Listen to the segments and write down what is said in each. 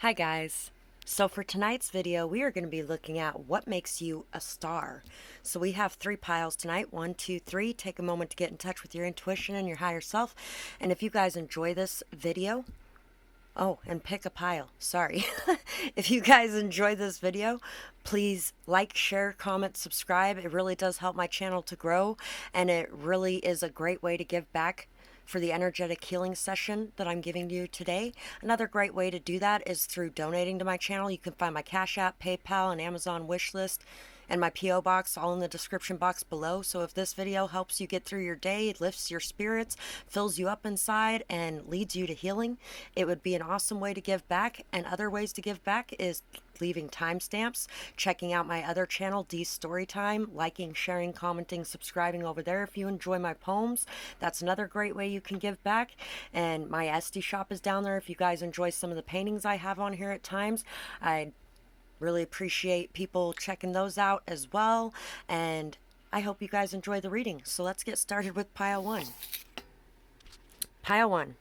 Hi guys. So for tonight's video, we are going to be looking at what makes you a star. So we have 3 piles tonight. 1, 2, 3. Take a moment to get in touch with your intuition and your higher self. And if you guys enjoy this video, and pick a pile. Sorry. If you guys enjoy this video, please like, share, comment, subscribe. It really does help my channel to grow, and it really is a great way to give back for the energetic healing session that I'm giving you today. Another great way to do that is through donating to my channel. You can find my Cash App, PayPal, and Amazon wish list and my P.O. box all in the description box below. So if this video helps you get through your day, lifts your spirits, fills you up inside, and leads you to healing, it would be an awesome way to give back. And other ways to give back is leaving timestamps, checking out my other channel, StoryTime, liking, sharing, commenting, subscribing over there if you enjoy my poems. That's another great way you can give back. And my esty shop is down there if you guys enjoy some of the paintings I have on here at times. I really appreciate people checking those out as well, and I hope you guys enjoy the reading. So let's get started with pile 1. Pile 1.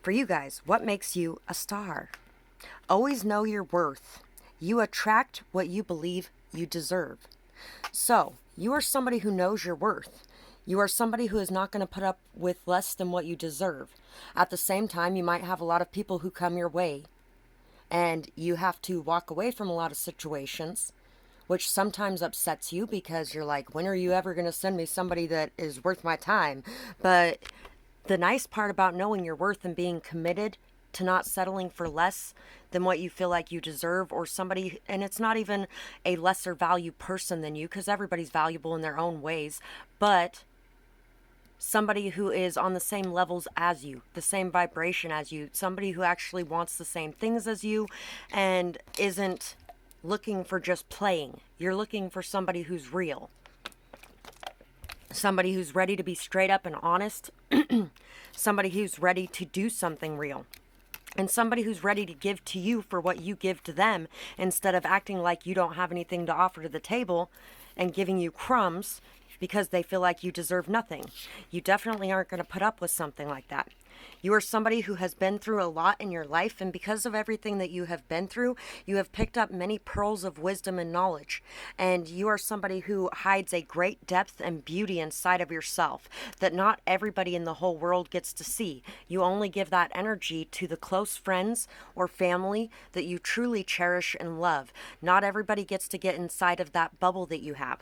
For you guys, what makes you a star? Always know your worth. You attract what you believe you deserve. So, you are somebody who knows your worth. You are somebody who is not going to put up with less than what you deserve. At the same time, you might have a lot of people who come your way, and you have to walk away from a lot of situations, which sometimes upsets you because you're like, when are you ever going to send me somebody that is worth my time? But the nice part about knowing your worth and being committed to not settling for less than what you feel like you deserve, or somebody, and it's not even a lesser value person than you, because everybody's valuable in their own ways, but somebody who is on the same levels as you, the same vibration as you, somebody who actually wants the same things as you and isn't looking for just playing. You're looking for somebody who's real, somebody who's ready to be straight up and honest, somebody who's ready to do something real, and somebody who's ready to give to you for what you give to them, instead of acting like you don't have anything to offer to the table and giving you crumbs because they feel like you deserve nothing. You definitely aren't going to put up with something like that. You are somebody who has been through a lot in your life, and because of everything that you have been through, you have picked up many pearls of wisdom and knowledge. And you are somebody who hides a great depth and beauty inside of yourself that not everybody in the whole world gets to see. You only give that energy to the close friends or family that you truly cherish and love. Not everybody gets to get inside of that bubble that you have.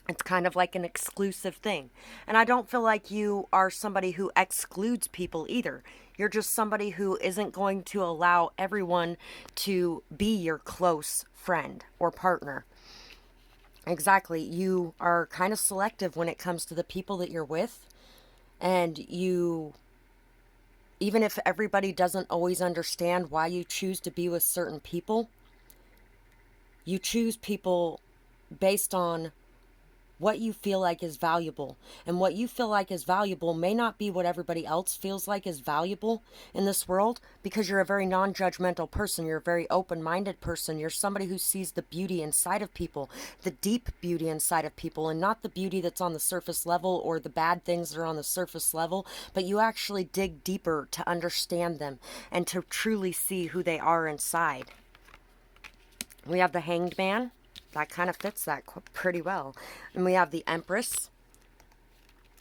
It's kind of like an exclusive thing. And I don't feel like you are somebody who excludes people either. You're just somebody who isn't going to allow everyone to be your close friend or partner. Exactly. You are kind of selective when it comes to the people that you're with. And you, even if everybody doesn't always understand why you choose to be with certain people, you choose people based on what you feel like is valuable. And what you feel like is valuable may not be what everybody else feels like is valuable in this world, because you're a very non-judgmental person. You're a very open-minded person. You're somebody who sees the beauty inside of people, the deep beauty inside of people, and not the beauty that's on the surface level or the bad things that are on the surface level, but you actually dig deeper to understand them and to truly see who they are inside. We have the Hanged Man. That kind of fits that pretty well. And we have the Empress.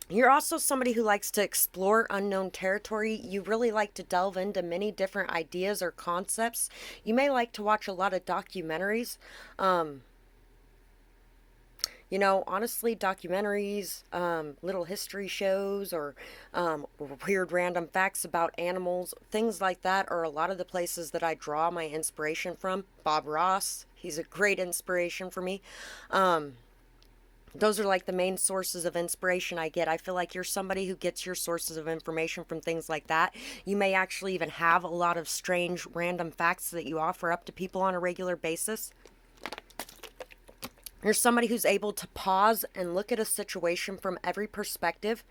You're also somebody who likes to explore unknown territory. You really like to delve into many different ideas or concepts. You may like to watch a lot of documentaries. Honestly, documentaries, little history shows, or weird random facts about animals, things like that are a lot of the places that I draw my inspiration from. Bob Ross, he's a great inspiration for me. Those are like the main sources of inspiration I get. I feel like you're somebody who gets your sources of information from things like that. You may actually even have a lot of strange random facts that you offer up to people on a regular basis. You're somebody who's able to pause and look at a situation from every perspective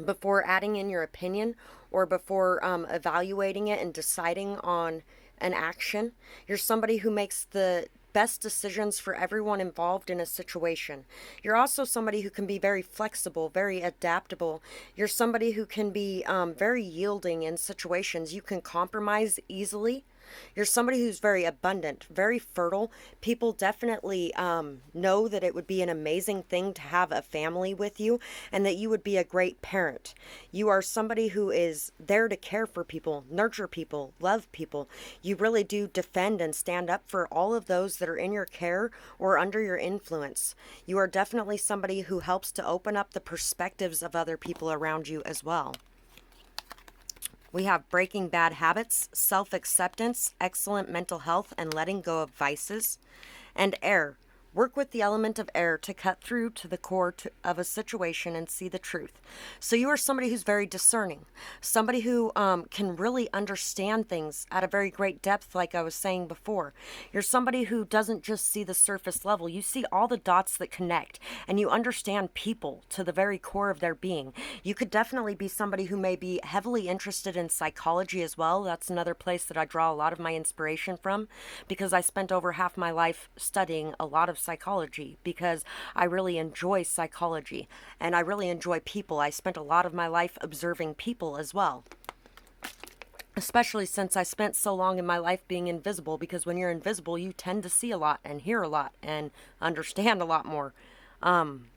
before adding in your opinion, or before evaluating it and deciding on an action. You're somebody who makes the best decisions for everyone involved in a situation. You're also somebody who can be very flexible, very adaptable. You're somebody who can be very yielding in situations. You can compromise easily. You're somebody who's very abundant, very fertile. People definitely know that it would be an amazing thing to have a family with you and that you would be a great parent. You are somebody who is there to care for people, nurture people, love people. You really do defend and stand up for all of those that are in your care or under your influence. You are definitely somebody who helps to open up the perspectives of other people around you as well. We have breaking bad habits, self-acceptance, excellent mental health, and letting go of vices. And air. Work with the element of air to cut through to the core of a situation and see the truth. So you are somebody who's very discerning, somebody who can really understand things at a very great depth, like I was saying before. You're somebody who doesn't just see the surface level. You see all the dots that connect, and you understand people to the very core of their being. You could definitely be somebody who may be heavily interested in psychology as well. That's another place that I draw a lot of my inspiration from, because I spent over half my life studying a lot of psychology, because I really enjoy psychology and I really enjoy people. I spent a lot of my life observing people as well, especially since I spent so long in my life being invisible, because when you're invisible you tend to see a lot and hear a lot and understand a lot more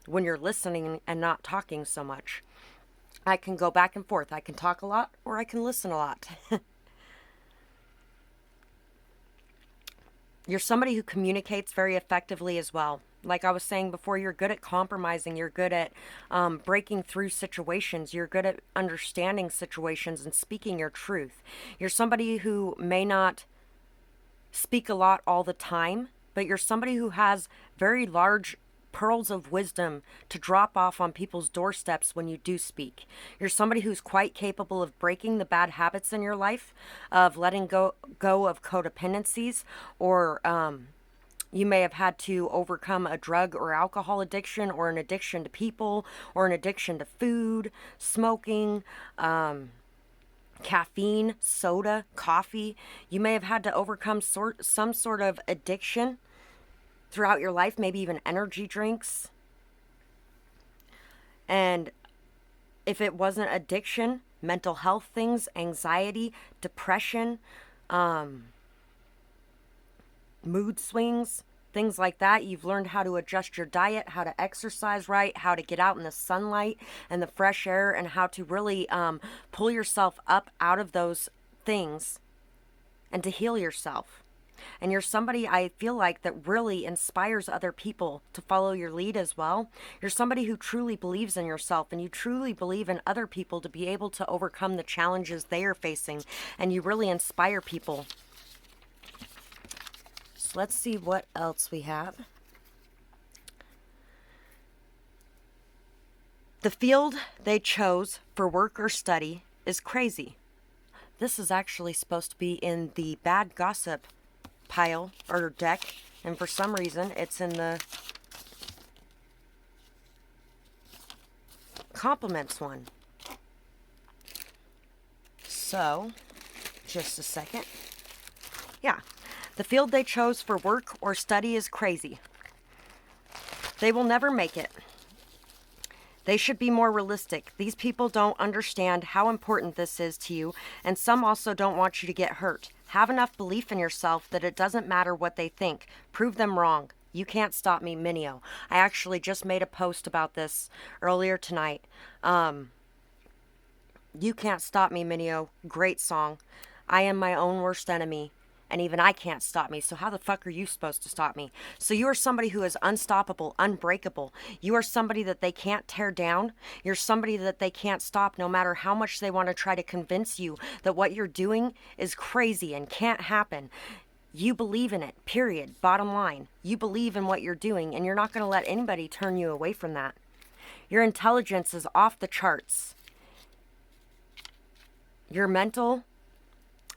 when you're listening and not talking so much. I can go back and forth. I can talk a lot or I can listen a lot. You're somebody who communicates very effectively as well. Like I was saying before, you're good at compromising. You're good at breaking through situations. You're good at understanding situations and speaking your truth. You're somebody who may not speak a lot all the time, but you're somebody who has very large pearls of wisdom to drop off on people's doorsteps when you do speak. You're somebody who's quite capable of breaking the bad habits in your life, of letting go of codependencies, or you may have had to overcome a drug or alcohol addiction, or an addiction to people, or an addiction to food, smoking, caffeine, soda, coffee. You may have had to overcome some sort of addiction throughout your life, maybe even energy drinks. And if it wasn't addiction, mental health things, anxiety, depression, mood swings, things like that. You've learned how to adjust your diet, how to exercise right, how to get out in the sunlight and the fresh air, and how to really pull yourself up out of those things and to heal yourself. And you're somebody, I feel like, that really inspires other people to follow your lead as well. You're somebody who truly believes in yourself, and you truly believe in other people to be able to overcome the challenges they are facing, and you really inspire people. So let's see what else we have. The field they chose for work or study is crazy. This is actually supposed to be in the bad gossip pile or deck, and for some reason it's in the compliments one. So, just a second. Yeah. The field they chose for work or study is crazy. They will never make it. They should be more realistic. These people don't understand how important this is to you, and some also don't want you to get hurt. Have enough belief in yourself that it doesn't matter what they think. Prove them wrong. You can't stop me, Minio. I actually just made a post about this earlier tonight. You Can't Stop Me, Minio. Great song. I am my own worst enemy. And even I can't stop me, so how the fuck are you supposed to stop me? So you are somebody who is unstoppable, unbreakable. You are somebody that they can't tear down. You're somebody that they can't stop, no matter how much they want to try to convince you that what you're doing is crazy and can't happen. You believe in it, period. Bottom line. You believe in what you're doing, and you're not going to let anybody turn you away from that. Your intelligence is off the charts. Your mental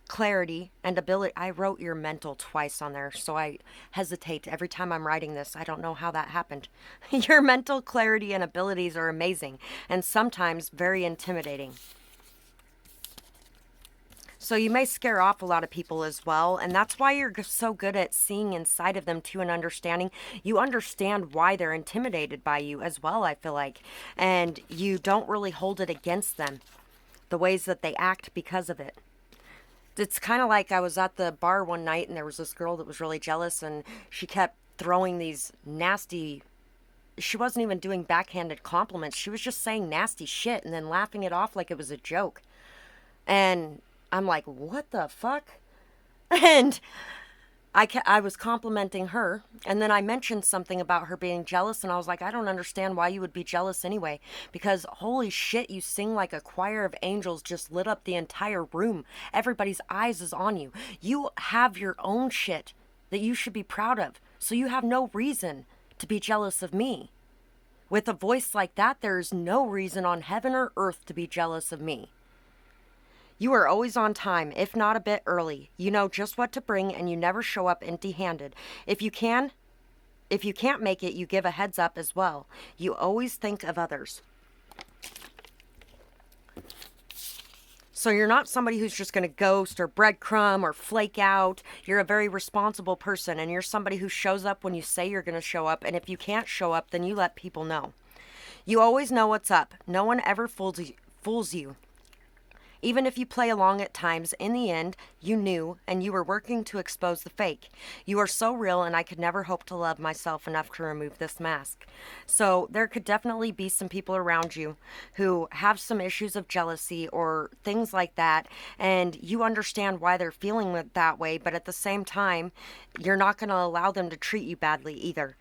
clarity and ability. I wrote your mental twice on there, so I hesitate every time I'm writing this. I don't know how that happened. Your mental clarity and abilities are amazing, and sometimes very intimidating. So you may scare off a lot of people as well. And that's why you're so good at seeing inside of them too and understanding. You understand why they're intimidated by you as well, I feel like. And you don't really hold it against them, the ways that they act because of it. It's kind of like I was at the bar one night and there was this girl that was really jealous and she kept throwing these nasty, she wasn't even doing backhanded compliments. She was just saying nasty shit and then laughing it off like it was a joke. And I'm like, what the fuck? And I was complimenting her, and then I mentioned something about her being jealous, and I was like, I don't understand why you would be jealous anyway, because holy shit, you sing like a choir of angels, just lit up the entire room. Everybody's eyes is on you. You have your own shit that you should be proud of, so you have no reason to be jealous of me. With a voice like that, there is no reason on heaven or earth to be jealous of me. You are always on time, if not a bit early. You know just what to bring and you never show up empty-handed. If you can't make it, you give a heads up as well. You always think of others. So you're not somebody who's just going to ghost or breadcrumb or flake out. You're a very responsible person, and you're somebody who shows up when you say you're going to show up, and if you can't show up, then you let people know. You always know what's up. No one ever fools you. Even if you play along at times, in the end, you knew, and you were working to expose the fake. You are so real, and I could never hope to love myself enough to remove this mask. So there could definitely be some people around you who have some issues of jealousy or things like that, and you understand why they're feeling it that way, but at the same time, you're not going to allow them to treat you badly either.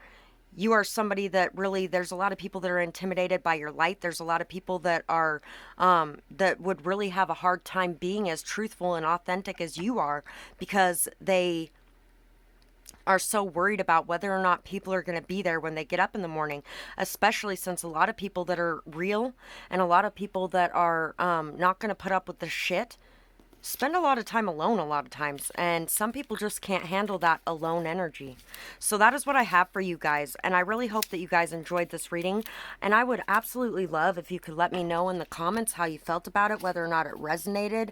You are somebody that really, there's a lot of people that are intimidated by your light. There's a lot of people that are, that would really have a hard time being as truthful and authentic as you are because they are so worried about whether or not people are going to be there when they get up in the morning, especially since a lot of people that are real and a lot of people that are not going to put up with the shit spend a lot of time alone a lot of times, and some people just can't handle that alone energy. So that is what I have for you guys, and I really hope that you guys enjoyed this reading, and I would absolutely love if you could let me know in the comments how you felt about it, whether or not it resonated,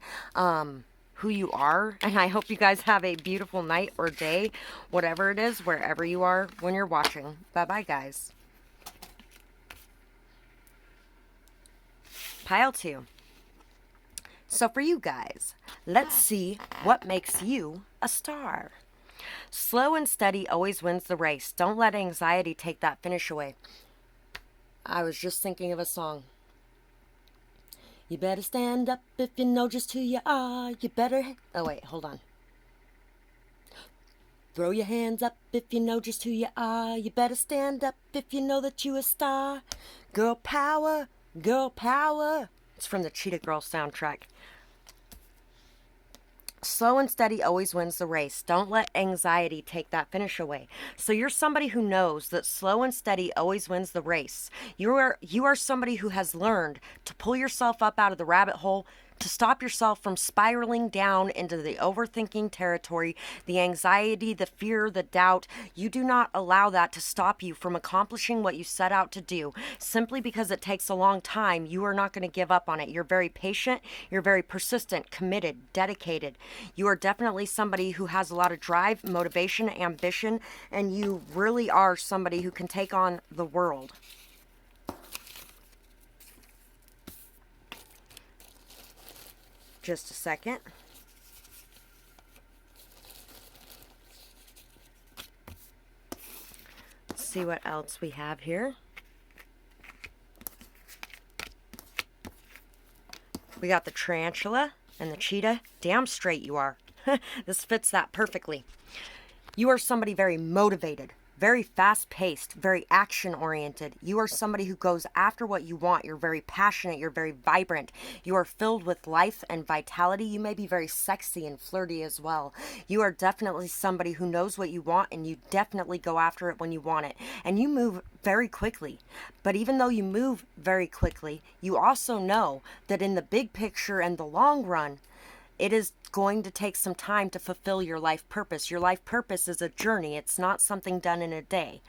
who you are, and I hope you guys have a beautiful night or day, whatever it is, wherever you are when you're watching. Bye-bye, guys. Pile 2. So for you guys, let's see what makes you a star. Slow and steady always wins the race. Don't let anxiety take that finish away. I was just thinking of a song. You better stand up if you know just who you are. You better... Oh, wait, hold on. Throw your hands up if you know just who you are. You better stand up if you know that you a star. Girl power, girl power. It's from the Cheetah Girl soundtrack. Slow and steady always wins the race. Don't let anxiety take that finish away. So you're somebody who knows that slow and steady always wins the race. You are somebody who has learned to pull yourself up out of the rabbit hole, to stop yourself from spiraling down into the overthinking territory, the anxiety, the fear, the doubt. You do not allow that to stop you from accomplishing what you set out to do. Simply because it takes a long time, you are not going to give up on it. You're very patient, you're very persistent, committed, dedicated. You are definitely somebody who has a lot of drive, motivation, ambition, and you really are somebody who can take on the world. Just a second. Let's see what else we have here. We got the tarantula and the cheetah. Damn straight you are. This fits that perfectly. You are somebody very motivated, very fast-paced, very action-oriented. You are somebody who goes after what you want. You're very passionate. You're very vibrant. You are filled with life and vitality. You may be very sexy and flirty as well. You are definitely somebody who knows what you want, and you definitely go after it when you want it. And you move very quickly. But even though you move very quickly, you also know that in the big picture and the long run, it is going to take some time to fulfill your life purpose. Your life purpose is a journey. It's not something done in a day.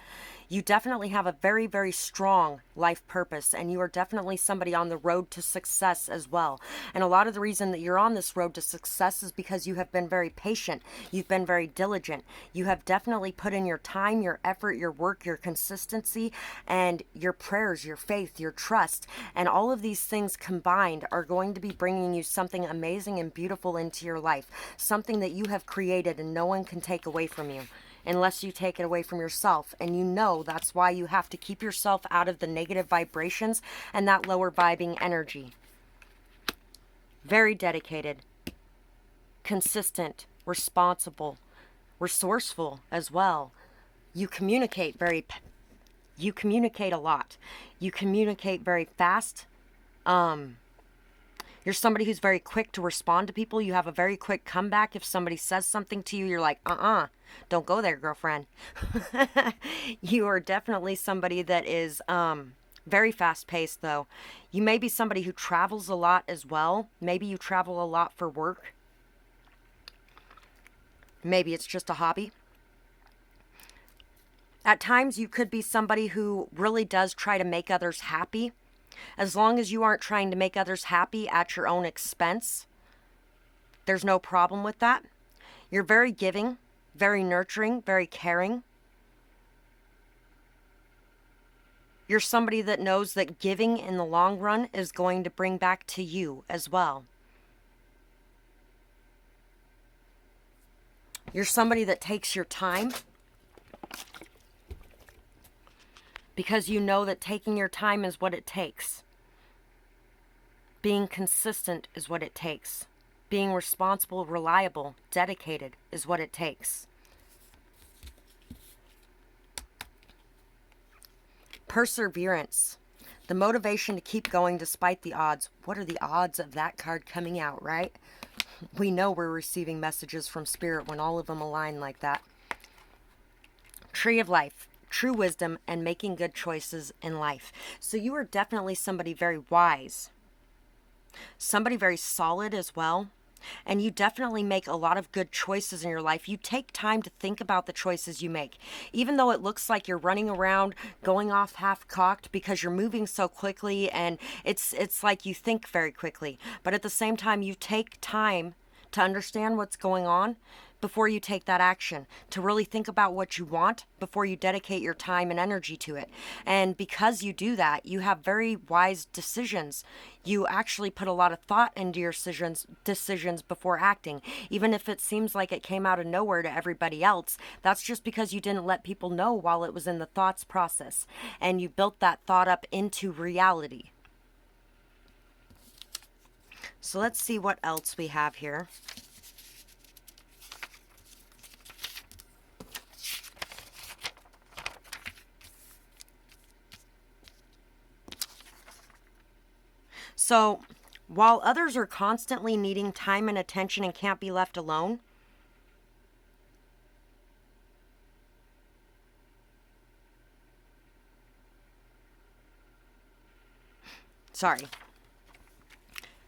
You definitely have a very, very strong life purpose, and you are definitely somebody on the road to success as well. And a lot of the reason that you're on this road to success is because you have been very patient. You've been very diligent. You have definitely put in your time, your effort, your work, your consistency, and your prayers, your faith, your trust. And all of these things combined are going to be bringing you something amazing and beautiful into your life. Something that you have created and no one can take away from you, unless you take it away from yourself. And you know that's why you have to keep yourself out of the negative vibrations and that lower vibing energy. Very dedicated, consistent, responsible, resourceful as well. You communicate a lot. You communicate very fast. You're somebody who's very quick to respond to people. You have a very quick comeback. If somebody says something to you, you're like, don't go there, girlfriend. You are definitely somebody that is very fast-paced, though. You may be somebody who travels a lot as well. Maybe you travel a lot for work. Maybe it's just a hobby. At times, you could be somebody who really does try to make others happy. As long as you aren't trying to make others happy at your own expense, there's no problem with that. You're very giving, very nurturing, very caring. You're somebody that knows that giving in the long run is going to bring back to you as well. You're somebody that takes your time, because you know that taking your time is what it takes. Being consistent is what it takes. Being responsible, reliable, dedicated is what it takes. Perseverance. The motivation to keep going despite the odds. What are the odds of that card coming out, right? We know we're receiving messages from Spirit when all of them align like that. Tree of Life. True wisdom and making good choices in life. So you are definitely somebody very wise. Somebody very solid as well. And you definitely make a lot of good choices in your life. You take time to think about the choices you make. Even though it looks like you're running around, going off half-cocked because you're moving so quickly, and it's like you think very quickly. But at the same time, you take time to understand what's going on before you take that action, to really think about what you want before you dedicate your time and energy to it. And because you do that, you have very wise decisions. You actually put a lot of thought into your decisions before acting. Even if it seems like it came out of nowhere to everybody else, that's just because you didn't let people know while it was in the thoughts process. And you built that thought up into reality. So let's see what else we have here. So, while others are constantly needing time and attention and can't be left alone,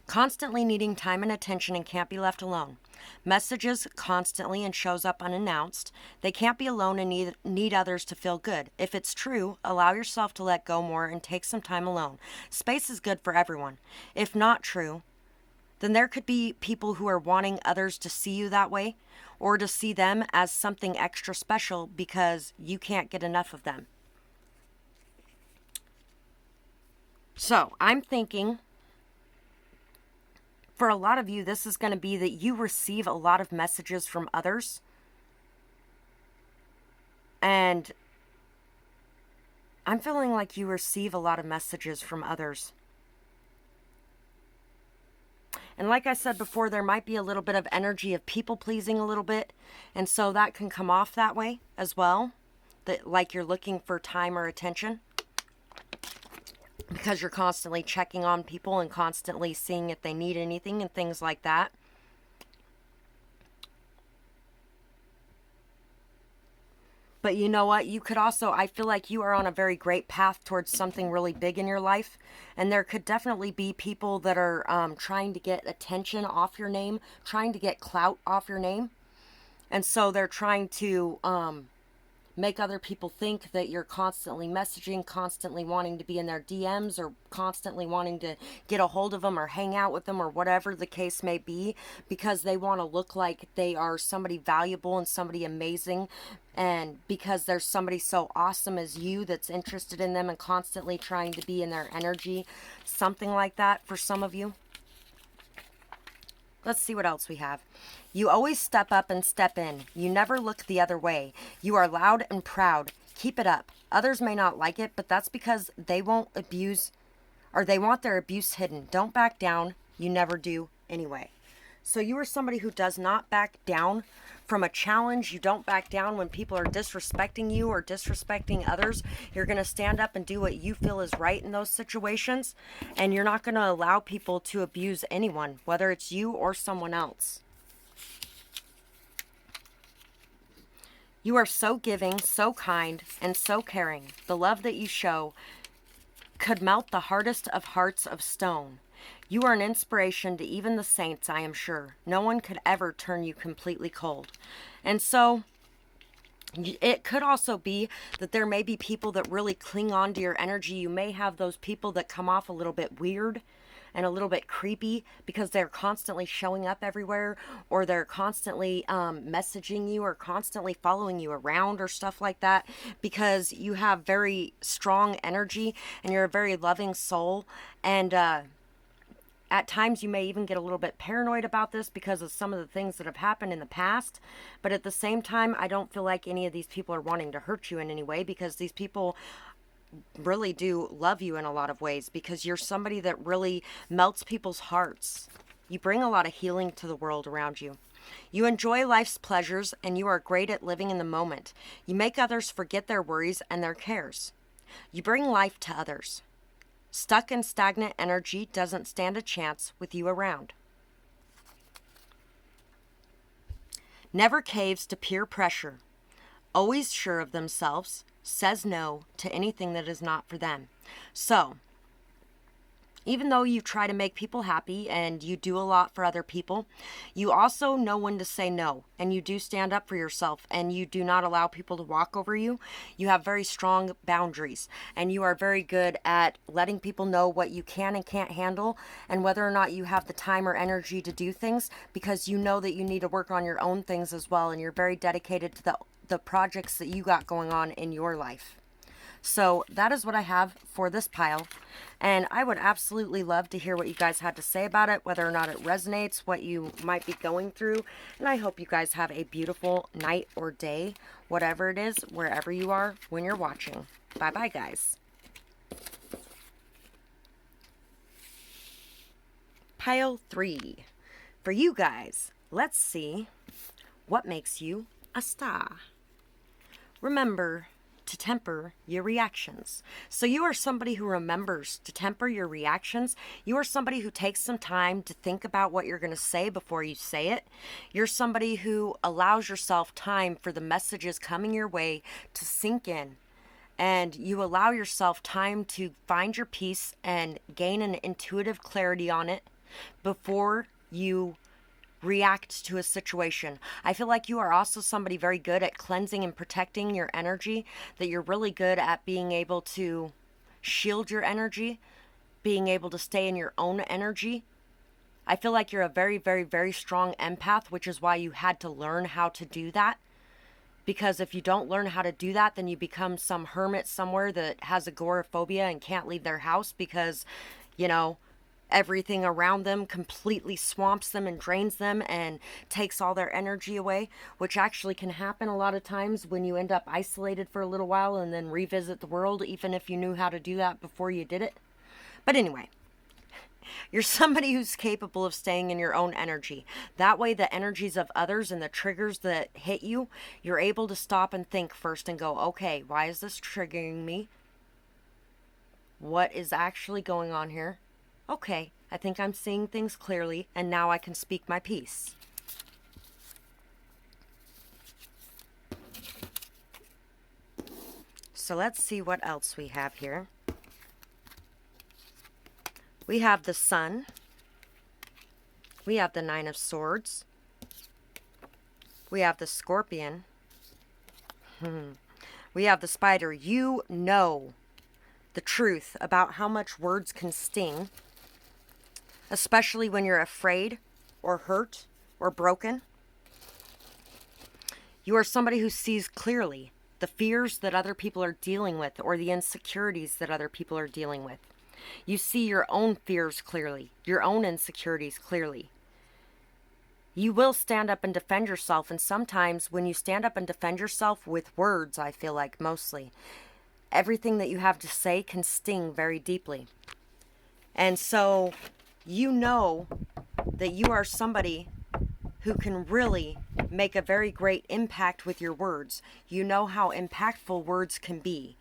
constantly needing time and attention and can't be left alone. Messages constantly and shows up unannounced. They can't be alone and need others to feel good. If it's true, allow yourself to let go more and take some time alone. Space is good for everyone. If not true, then there could be people who are wanting others to see you that way, or to see them as something extra special because you can't get enough of them. So, I'm thinking, for a lot of you, this is going to be that you receive a lot of messages from others. And I'm feeling like you receive a lot of messages from others. And like I said before, there might be a little bit of energy of people pleasing a little bit. And so that can come off that way as well. That, like, you're looking for time or attention, because you're constantly checking on people and constantly seeing if they need anything and things like that. But you know what? You could also, I feel like you are on a very great path towards something really big in your life. And there could definitely be people that are trying to get attention off your name, trying to get clout off your name. And so they're trying to make other people think that you're constantly messaging, constantly wanting to be in their DMs, or constantly wanting to get a hold of them or hang out with them, or whatever the case may be, because they want to look like they are somebody valuable and somebody amazing, and because there's somebody so awesome as you that's interested in them and constantly trying to be in their energy. Something like that for some of you. Let's see what else we have. You always step up and step in. You never look the other way. You are loud and proud. Keep it up. Others may not like it, but that's because they won't abuse, or they want their abuse hidden. Don't back down. You never do anyway. So you are somebody who does not back down from a challenge. You don't back down when people are disrespecting you or disrespecting others. You're going to stand up and do what you feel is right in those situations. And you're not going to allow people to abuse anyone, whether it's you or someone else. You are so giving, so kind, and so caring. The love that you show could melt the hardest of hearts of stone. You are an inspiration to even the saints, I am sure. No one could ever turn you completely cold. And so it could also be that there may be people that really cling on to your energy. You may have those people that come off a little bit weird and a little bit creepy because they're constantly showing up everywhere, or they're constantly messaging you or constantly following you around or stuff like that, because you have very strong energy and you're a very loving soul. And at times you may even get a little bit paranoid about this because of some of the things that have happened in the past. But at the same time, I don't feel like any of these people are wanting to hurt you in any way, because these people really do love you in a lot of ways, because you're somebody that really melts people's hearts. You bring a lot of healing to the world around you. You enjoy life's pleasures, and you are great at living in the moment. You make others forget their worries and their cares. You bring life to others. Stuck and stagnant energy doesn't stand a chance with you around. Never caves to peer pressure. Always sure of themselves. Says no to anything that is not for them. So, even though you try to make people happy and you do a lot for other people, you also know when to say no, and you do stand up for yourself, and you do not allow people to walk over you. You have very strong boundaries, and you are very good at letting people know what you can and can't handle, and whether or not you have the time or energy to do things, because you know that you need to work on your own things as well, and you're very dedicated to the projects that you got going on in your life. So that is what I have for this pile, and I would absolutely love to hear what you guys had to say about it, whether or not it resonates, what you might be going through, and I hope you guys have a beautiful night or day, whatever it is, wherever you are when you're watching. Bye-bye, guys. Pile 3. For you guys, let's see what makes you a star. Remember to temper your reactions. So you are somebody who remembers to temper your reactions. You are somebody who takes some time to think about what you're going to say before you say it. You're somebody who allows yourself time for the messages coming your way to sink in. And you allow yourself time to find your peace and gain an intuitive clarity on it before you react to a situation. I feel like you are also somebody very good at cleansing and protecting your energy, that you're really good at being able to shield your energy, being able to stay in your own energy. I feel like you're a very, very, very strong empath, which is why you had to learn how to do that. Because if you don't learn how to do that, then you become some hermit somewhere that has agoraphobia and can't leave their house because, you know, everything around them completely swamps them and drains them and takes all their energy away, which actually can happen a lot of times when you end up isolated for a little while and then revisit the world, even if you knew how to do that before you did it. But anyway, you're somebody who's capable of staying in your own energy. That way, the energies of others and the triggers that hit you, you're able to stop and think first and go, okay, why is this triggering me? What is actually going on here? Okay, I think I'm seeing things clearly, and now I can speak my piece. So let's see what else we have here. We have the Sun. We have the Nine of Swords. We have the Scorpion. We have the Spider. You know the truth about how much words can sting, especially when you're afraid or hurt or broken. You are somebody who sees clearly the fears that other people are dealing with or the insecurities that other people are dealing with. You see your own fears clearly, your own insecurities clearly. You will stand up and defend yourself, and sometimes when you stand up and defend yourself with words, I feel like mostly, everything that you have to say can sting very deeply. And so you know that you are somebody who can really make a very great impact with your words. You know how impactful words can be.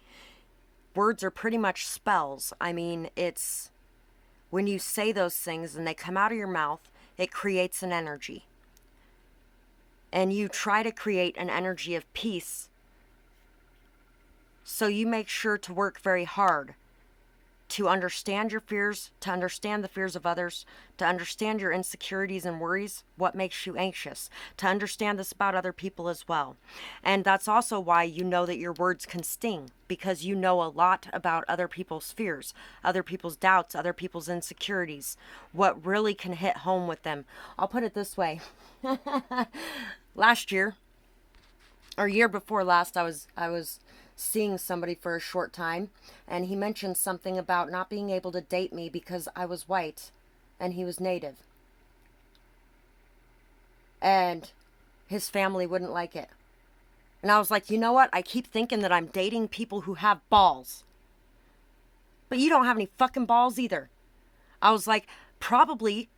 Words are pretty much spells. I mean, it's when you say those things and they come out of your mouth, it creates an energy. And you try to create an energy of peace. So you make sure to work very hard to understand your fears, to understand the fears of others, to understand your insecurities and worries, what makes you anxious, to understand this about other people as well. And that's also why you know that your words can sting, because you know a lot about other people's fears, other people's doubts, other people's insecurities, what really can hit home with them. I'll put it this way. Last year, or year before last, I was seeing somebody for a short time, and he mentioned something about not being able to date me because I was white and he was native. And his family wouldn't like it. And I was like, you know what? I keep thinking that I'm dating people who have balls. But you don't have any fucking balls either. I was like, probably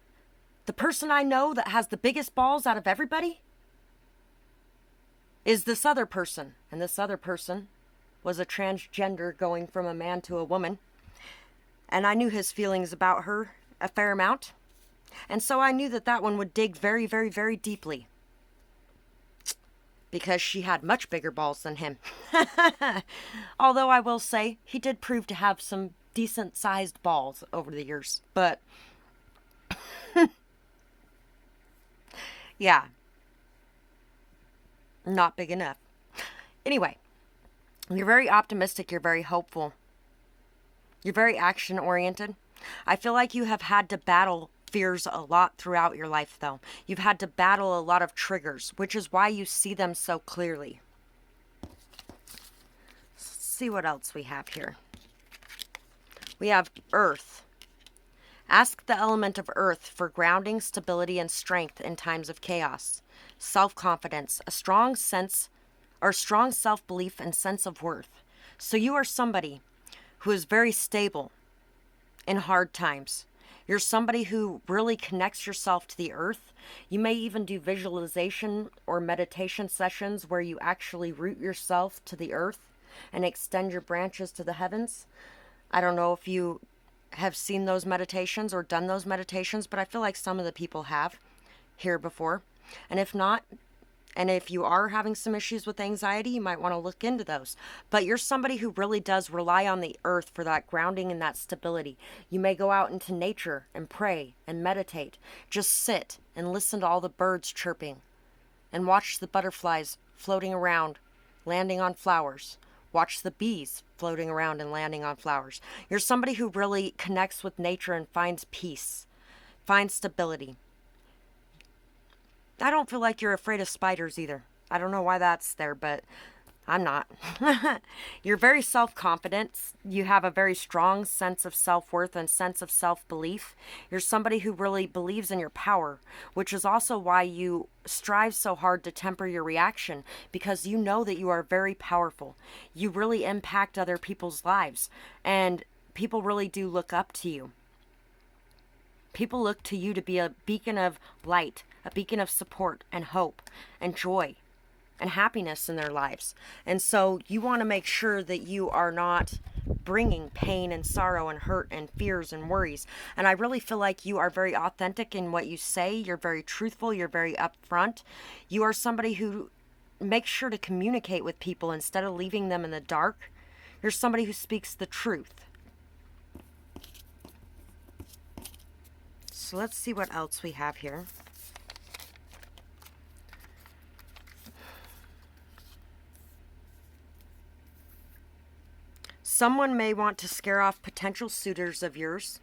the person I know that has the biggest balls out of everybody is this other person. And this other person was a transgender going from a man to a woman. And I knew his feelings about her a fair amount. And so I knew that that one would dig very, very, very deeply. Because she had much bigger balls than him. Although I will say, he did prove to have some decent sized balls over the years. But, yeah. Not big enough. Anyway. You're very optimistic. You're very hopeful. You're very action-oriented. I feel like you have had to battle fears a lot throughout your life, though. You've had to battle a lot of triggers, which is why you see them so clearly. Let's see what else we have here. We have Earth. Ask the element of Earth for grounding, stability, and strength in times of chaos. Self-confidence, a strong self-belief and sense of worth. So you are somebody who is very stable in hard times. You're somebody who really connects yourself to the earth. You may even do visualization or meditation sessions where you actually root yourself to the earth and extend your branches to the heavens. I don't know if you have seen those meditations or done those meditations, but I feel like some of the people have here before. And if not, and if you are having some issues with anxiety, you might want to look into those. But you're somebody who really does rely on the earth for that grounding and that stability. You may go out into nature and pray and meditate. Just sit and listen to all the birds chirping and watch the butterflies floating around, landing on flowers. Watch the bees floating around and landing on flowers. You're somebody who really connects with nature and finds peace, finds stability. I don't feel like you're afraid of spiders either. I don't know why that's there, but I'm not. You're very self-confident. You have a very strong sense of self-worth and sense of self-belief. You're somebody who really believes in your power, which is also why you strive so hard to temper your reaction, because you know that you are very powerful. You really impact other people's lives, and people really do look up to you. People look to you to be a beacon of light, a beacon of support and hope and joy and happiness in their lives. And so you want to make sure that you are not bringing pain and sorrow and hurt and fears and worries. And I really feel like you are very authentic in what you say. You're very truthful. You're very upfront. You are somebody who makes sure to communicate with people instead of leaving them in the dark. You're somebody who speaks the truth. So let's see what else we have here. Someone may want to scare off potential suitors of yours.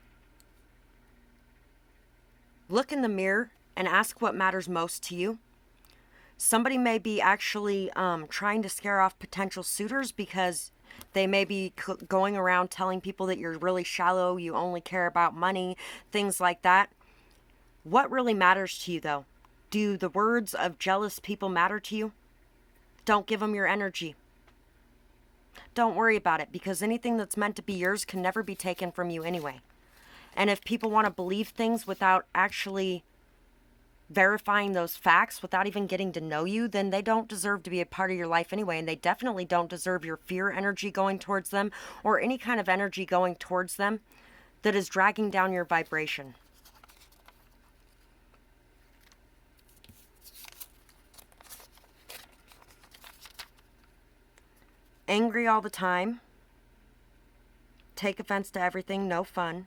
Look in the mirror and ask what matters most to you. Somebody may be actually trying to scare off potential suitors because they may be going around telling people that you're really shallow, you only care about money, things like that. What really matters to you, though? Do the words of jealous people matter to you? Don't give them your energy. Don't worry about it, because anything that's meant to be yours can never be taken from you anyway. And if people want to believe things without actually verifying those facts, without even getting to know you, then they don't deserve to be a part of your life anyway. And they definitely don't deserve your fear energy going towards them, or any kind of energy going towards them that is dragging down your vibration. Angry all the time. Take offense to everything, no fun.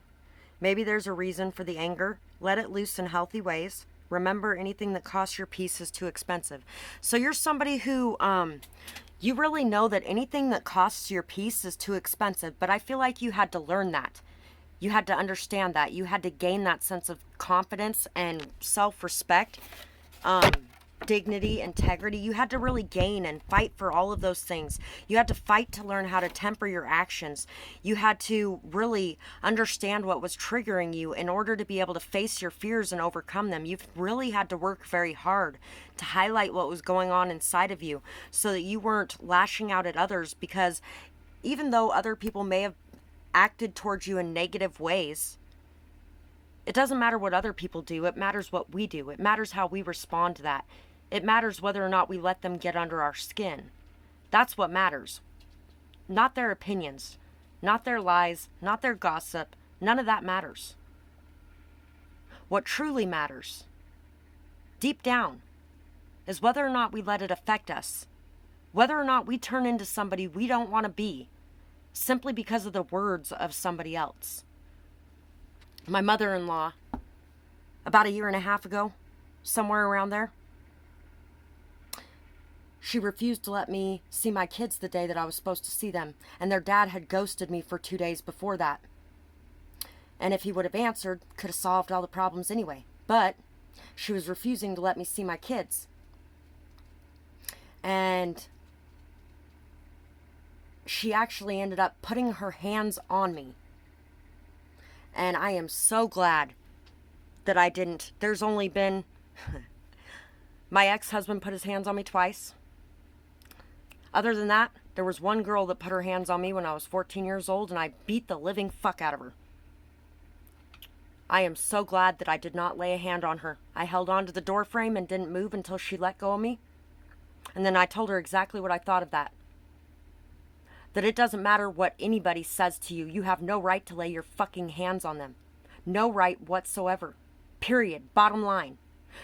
Maybe there's a reason for the anger. Let it loose in healthy ways. Remember, anything that costs your peace is too expensive. So you're somebody who, you really know that anything that costs your peace is too expensive, but I feel like you had to learn that. You had to understand that. You had to gain that sense of confidence and self-respect, dignity, integrity. You had to really gain and fight for all of those things. You had to fight to learn how to temper your actions. You had to really understand what was triggering you in order to be able to face your fears and overcome them. You've really had to work very hard to highlight what was going on inside of you so that you weren't lashing out at others, because even though other people may have acted towards you in negative ways, it doesn't matter what other people do. It matters what we do. It matters how we respond to that. It matters whether or not we let them get under our skin. That's what matters. Not their opinions, not their lies, not their gossip. None of that matters. What truly matters, deep down, is whether or not we let it affect us. Whether or not we turn into somebody we don't want to be simply because of the words of somebody else. My mother-in-law, about 1.5 years ago, somewhere around there, she refused to let me see my kids the day that I was supposed to see them, and their dad had ghosted me for 2 days before that. And if he would have answered, could have solved all the problems anyway. But she was refusing to let me see my kids. And she actually ended up putting her hands on me. And I am so glad that I didn't. There's only been... my ex-husband put his hands on me twice. Other than that, there was one girl that put her hands on me when I was 14 years old, and I beat the living fuck out of her. I am so glad that I did not lay a hand on her. I held on to the door frame and didn't move until she let go of me. And then I told her exactly what I thought of that. That it doesn't matter what anybody says to you. You have no right to lay your fucking hands on them. No right whatsoever. Period. Bottom line.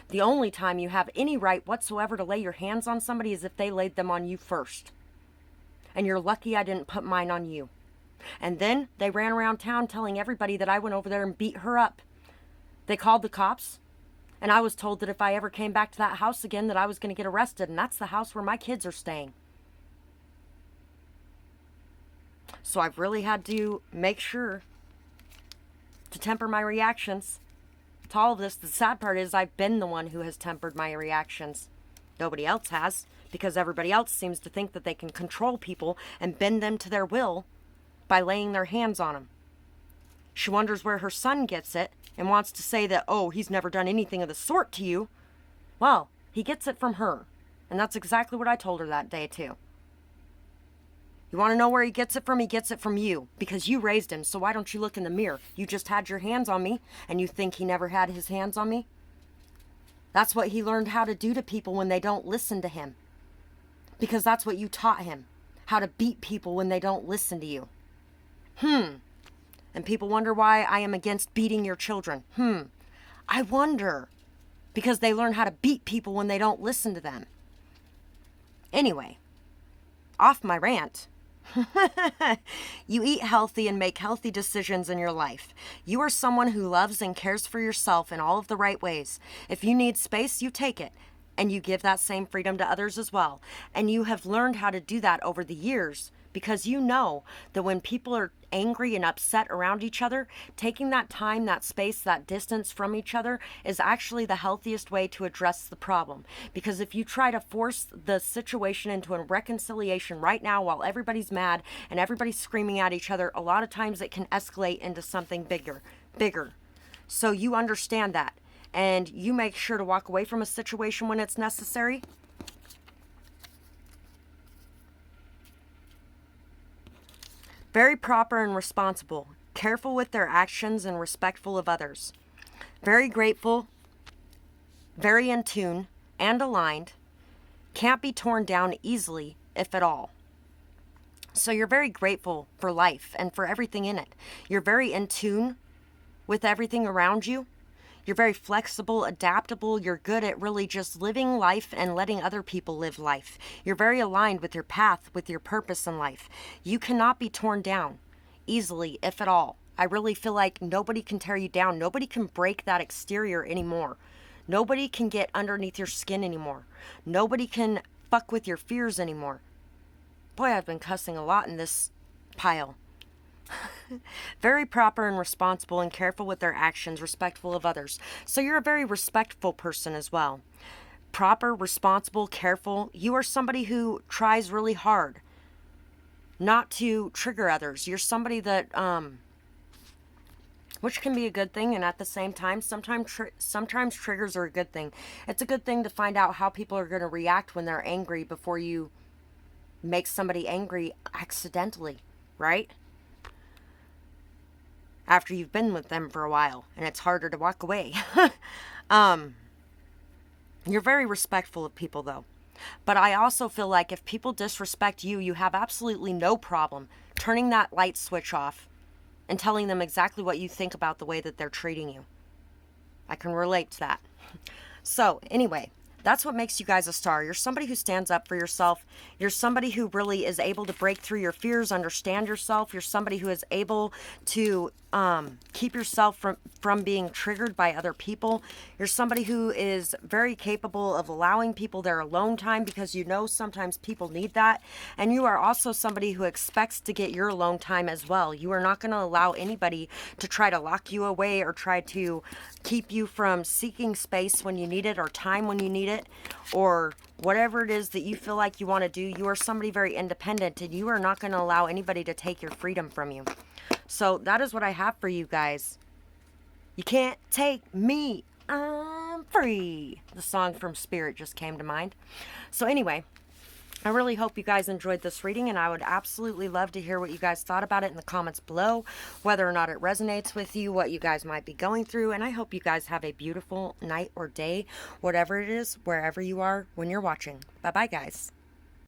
The only time you have any right whatsoever to lay your hands on somebody is if they laid them on you first. And you're lucky I didn't put mine on you. And then they ran around town telling everybody that I went over there and beat her up. They called the cops. And I was told that if I ever came back to that house again that I was going to get arrested. And that's the house where my kids are staying. So I've really had to make sure to temper my reactions to all of this. The sad part is I've been the one who has tempered my reactions. Nobody else has, because everybody else seems to think that they can control people and bend them to their will by laying their hands on them. She wonders where her son gets it and wants to say that, oh, he's never done anything of the sort to you. Well, he gets it from her. And that's exactly what I told her that day, too. You want to know where he gets it from? He gets it from you, because you raised him, so why don't you look in the mirror? You just had your hands on me, and you think he never had his hands on me? That's what he learned how to do to people when they don't listen to him. Because that's what you taught him, how to beat people when they don't listen to you. And people wonder why I am against beating your children. I wonder. Because they learn how to beat people when they don't listen to them. Anyway, off my rant. You eat healthy and make healthy decisions in your life. You are someone who loves and cares for yourself in all of the right ways. If you need space, you take it. And you give that same freedom to others as well. And you have learned how to do that over the years because you know that when people are angry and upset around each other, taking that time, that space, that distance from each other is actually the healthiest way to address the problem. Because if you try to force the situation into a reconciliation right now while everybody's mad and everybody's screaming at each other, a lot of times it can escalate into something bigger. So you understand that, and you make sure to walk away from a situation when it's necessary. Very proper and responsible, careful with their actions and respectful of others. Very grateful, very in tune and aligned, can't be torn down easily, if at all. So you're very grateful for life and for everything in it. You're very in tune with everything around you. You're very flexible, adaptable. You're good at really just living life and letting other people live life. You're very aligned with your path, with your purpose in life. You cannot be torn down easily, if at all. I really feel like nobody can tear you down. Nobody can break that exterior anymore. Nobody can get underneath your skin anymore. Nobody can fuck with your fears anymore. Boy, I've been cussing a lot in this pile. Very proper and responsible and careful with their actions, respectful of others. So you're a very respectful person as well. Proper, responsible, careful. You are somebody who tries really hard not to trigger others. You're somebody that, which can be a good thing, and at the same time, sometimes triggers are a good thing. It's a good thing to find out how people are going to react when they're angry before you make somebody angry accidentally, right? After you've been with them for a while and it's harder to walk away. You're very respectful of people, though. But I also feel like if people disrespect you, you have absolutely no problem turning that light switch off and telling them exactly what you think about the way that they're treating you. I can relate to that. So anyway, that's what makes you guys a star. You're somebody who stands up for yourself. You're somebody who really is able to break through your fears, understand yourself. You're somebody who is able to keep yourself from being triggered by other people. You're somebody who is very capable of allowing people their alone time, because you know sometimes people need that. And you are also somebody who expects to get your alone time as well. You are not going to allow anybody to try to lock you away or try to keep you from seeking space when you need it, or time when you need it, or whatever it is that you feel like you want to do. You are somebody very independent, and you are not going to allow anybody to take your freedom from you. So that is what I have for you guys. You can't take me, I'm free. The song from Spirit just came to mind. So anyway, I really hope you guys enjoyed this reading, and I would absolutely love to hear what you guys thought about it in the comments below, whether or not it resonates with you, what you guys might be going through. And I hope you guys have a beautiful night or day, whatever it is, wherever you are when you're watching. Bye-bye, guys.